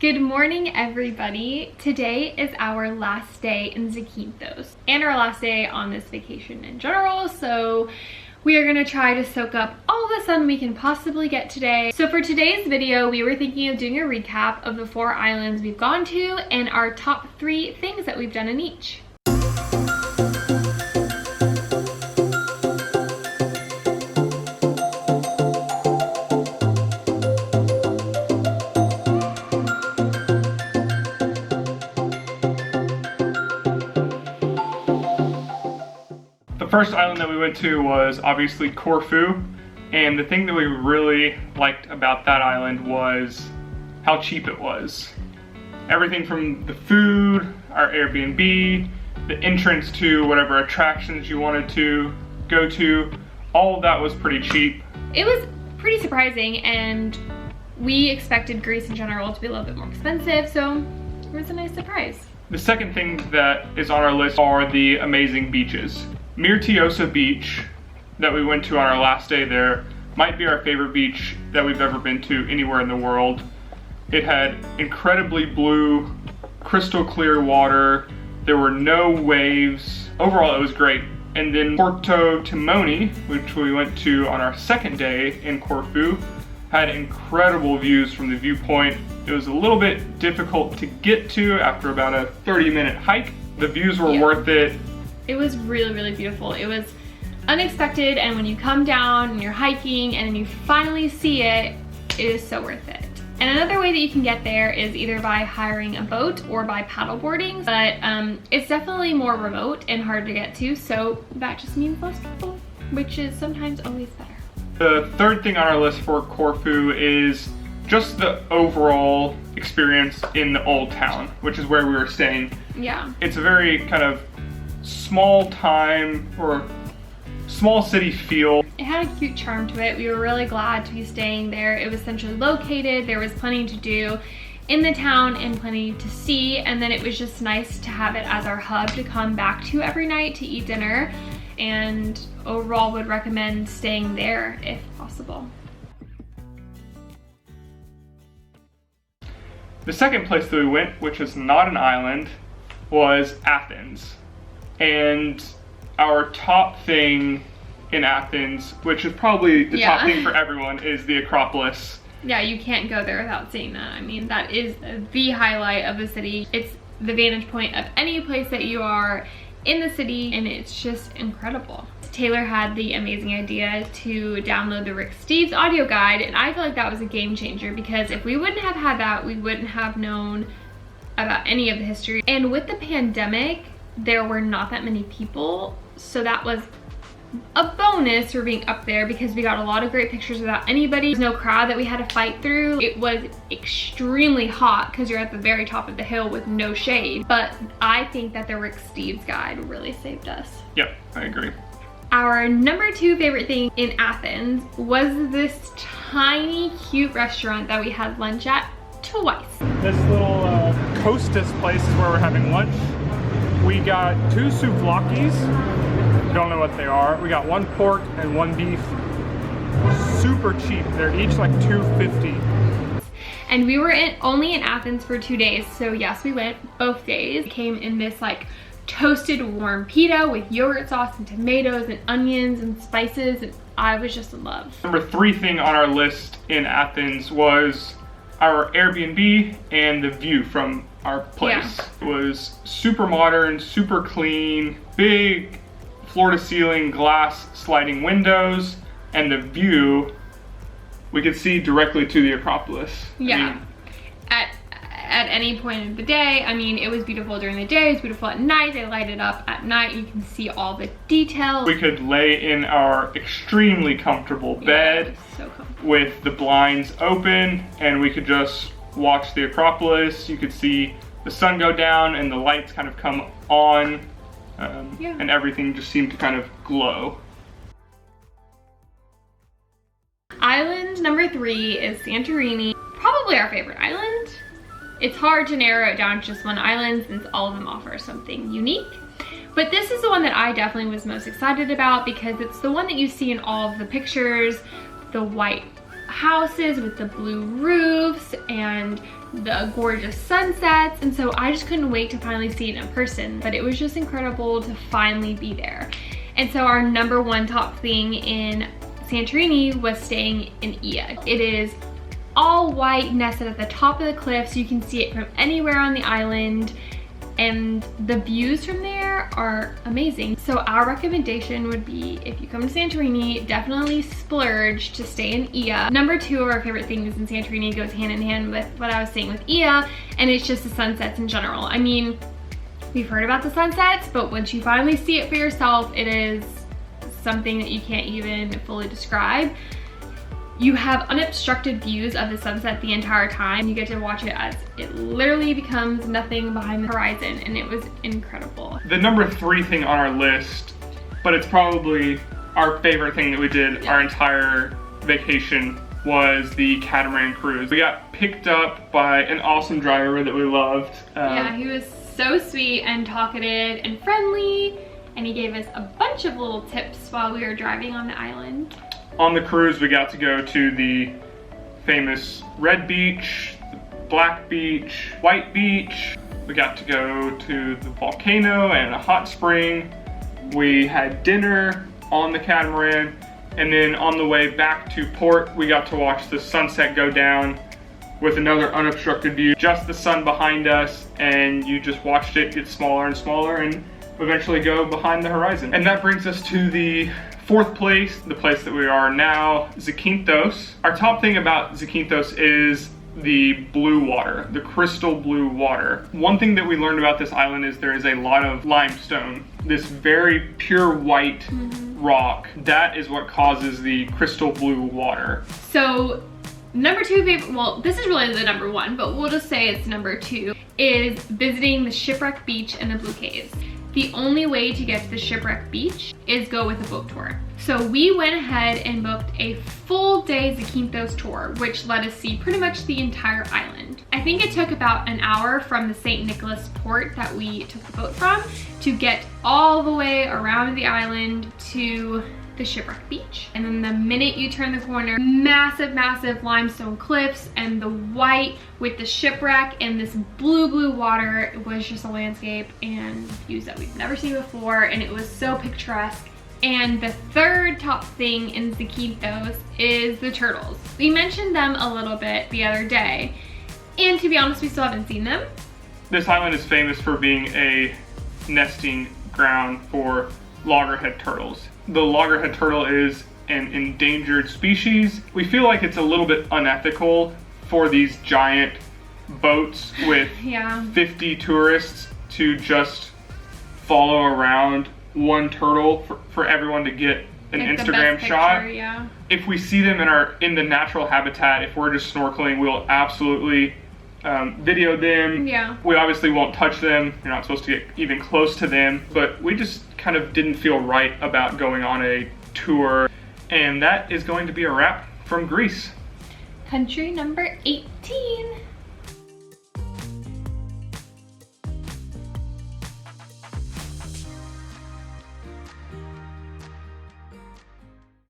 Good morning, everybody. Today is our last day in Zakynthos and our last day on this vacation in general, so we are gonna try to soak up all the sun we can possibly get today. So for today's video, we were thinking of doing a recap of the 4 islands we've gone to and our top 3 things that we've done in each. The first island that we went to was obviously Corfu, and the thing that we really liked about that island was how cheap it was. Everything from the food, our Airbnb, the entrance to whatever attractions you wanted to go to, all of that was pretty cheap. It was pretty surprising, and we expected Greece in general to be a little bit more expensive, so it was a nice surprise. The second thing that is on our list are the amazing beaches. Myrtiosa Beach that we went to on our last day there might be our favorite beach that we've ever been to anywhere in the world. It had incredibly blue, crystal clear water. There were no waves. Overall, it was great. And then Porto Timoni, which we went to on our second day in Corfu, had incredible views from the viewpoint. It was a little bit difficult to get to after about a 30-minute hike. The views were worth it. It was really, really beautiful. It was unexpected, and when you come down and you're hiking and then you finally see it, it is so worth it. And another way that you can get there is either by hiring a boat or by paddleboarding, but it's definitely more remote and hard to get to, so that just means less people, which is sometimes always better. The third thing on our list for Corfu is just the overall experience in the old town, which is where we were staying. Yeah. It's a very kind of small time or small city feel. It had a cute charm to it. We were really glad to be staying there. It was centrally located. There was plenty to do in the town and plenty to see, and then it was just nice to have it as our hub to come back to every night to eat dinner, and overall would recommend staying there if possible. The second place that we went, which is not an island, was Athens. And our top thing in Athens, which is probably the top thing for everyone, is the Acropolis. Yeah, you can't go there without seeing that. I mean, that is the highlight of the city. It's the vantage point of any place that you are in the city, and it's just incredible. Taylor had the amazing idea to download the Rick Steves audio guide, and I feel like that was a game changer, because if we wouldn't have had that, we wouldn't have known about any of the history. And with the pandemic, there were not that many people, so that was a bonus for being up there, because we got a lot of great pictures without anybody. There's no crowd that we had to fight through. It was extremely hot because you're at the very top of the hill with no shade, but I think that the Rick Steves guide really saved us. Yep, I agree. Our number 2 favorite thing in Athens was this tiny cute restaurant that we had lunch at twice. This little Kostas place is where we're having lunch. We got 2 souvlaki's, don't know what they are. We got 1 pork and 1 beef. Super cheap, they're each like $2.50. And we were only in Athens for 2 days, so yes, we went both days. It came in this like toasted warm pita with yogurt sauce and tomatoes and onions and spices, and I was just in love. Number 3 thing on our list in Athens was our Airbnb and the view from our place. It was super modern, super clean, big floor to ceiling glass sliding windows, and the view, we could see directly to the Acropolis. Yeah. At any point of the day, I mean, it was beautiful during the day, it was beautiful at night. They light it up at night, you can see all the details. We could lay in our extremely comfortable bed, it was so comfortable, with the blinds open, and we could just watch the Acropolis. You could see the sun go down and the lights kind of come on, and everything just seemed to kind of glow. Island number 3 is Santorini. Probably our favorite island. It's hard to narrow it down to just one island since all of them offer something unique. But this is the one that I definitely was most excited about, because it's the one that you see in all of the pictures, the white houses with the blue roofs and the gorgeous sunsets, and so I just couldn't wait to finally see it in person. But it was just incredible to finally be there. And so our number one top thing in Santorini was staying in Ia. It is all white, nested at the top of the cliff, so you can see it from anywhere on the island, and the views from there are amazing. So our recommendation would be, if you come to Santorini, definitely splurge to stay in Ia. Number two of our favorite things in Santorini goes hand in hand with what I was saying with Ia, and it's just the sunsets in general. I mean, we've heard about the sunsets, but once you finally see it for yourself, it is something that you can't even fully describe. You have unobstructed views of the sunset the entire time. You get to watch it as it literally becomes nothing behind the horizon, and it was incredible. The number three thing on our list, but it's probably our favorite thing that we did our entire vacation, was the catamaran cruise. We got picked up by an awesome driver that we loved. Yeah, he was so sweet and talkative and friendly, and he gave us a bunch of little tips while we were driving on the island. On the cruise, we got to go to the famous Red Beach, the Black Beach, White Beach. We got to go to the volcano and a hot spring. We had dinner on the catamaran, and then on the way back to port, we got to watch the sunset go down with another unobstructed view. Just the sun behind us, and you just watched it get smaller and smaller and eventually go behind the horizon. And that brings us to the fourth place, the place that we are now, Zakynthos. Our top thing about Zakynthos is the blue water, the crystal blue water. One thing that we learned about this island is there is a lot of limestone, this very pure white rock. That is what causes the crystal blue water. So number two favorite, well, this is really the number one, but we'll just say it's number two, is visiting the Shipwreck Beach and the Blue Caves. The only way to get to the Shipwreck Beach is go with a boat tour. So we went ahead and booked a full day Zakynthos tour, which let us see pretty much the entire island. I think it took about an hour from the St. Nicholas port that we took the boat from to get all the way around the island to the Shipwreck Beach. And then the minute you turn the corner, massive, massive limestone cliffs and the white with the shipwreck and this blue water. It was just a landscape and views that we've never seen before, and it was so picturesque. And the third top thing in Zakynthos is the turtles. We mentioned them a little bit the other day, and to be honest, we still haven't seen them. This island is famous for being a nesting ground for loggerhead turtles. The loggerhead turtle is an endangered species. We feel like it's a little bit unethical for these giant boats with 50 tourists to just follow around one turtle for everyone to get an like Instagram shot. Picture, yeah. If we see them in the natural habitat, if we're just snorkeling, we'll absolutely video them. Yeah. We obviously won't touch them. You're not supposed to get even close to them, but we just kind of didn't feel right about going on a tour. And that is going to be a wrap from Greece. Country number 18.